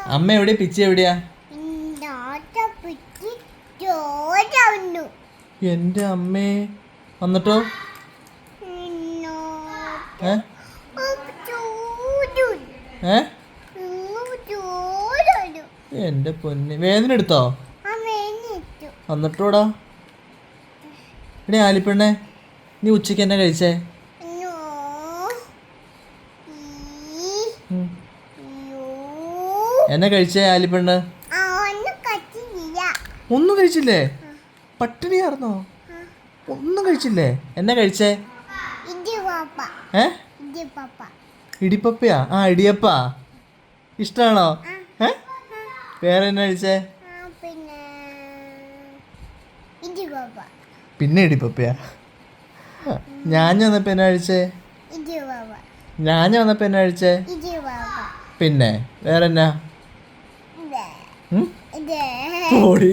അമ്മ എവിടെയാ പിച്ചി എവിടെയാ? എന്റെ അമ്മേ വന്നിട്ടോ? ഏ ഏ എന്റെ പൊന്ന് വേദന എടുത്തോ? വന്നിട്ടോടാ. എടേ ആലിപ്പെണ്ണേ, നീ ഉച്ചക്ക് എന്നെ കഴിച്ചേ? എന്നെ കഴിച്ചേ ആലിപ്പെണ്ണ്? ഒന്നും കഴിച്ചില്ലേ? പട്ടിണിയായിരുന്നോ? ഒന്നും കഴിച്ചില്ലേ? എന്നെ കഴിച്ചേ? ഏ ഇടിപ്പപ്പയാ? ആ ഇടിയപ്പാ ഇഷ്ടാണോ? ഏ വേറെ എന്നാ കഴിച്ചേ? പിന്നെ ഇടിപ്പപ്പയാ. ഞാൻ വന്നപ്പോ എന്നാ കഴിച്ചേ? ഞാൻ വന്നപ്പോ എന്നാ കഴിച്ചേ? പിന്നെ വേറെ എന്നാ? പോടി.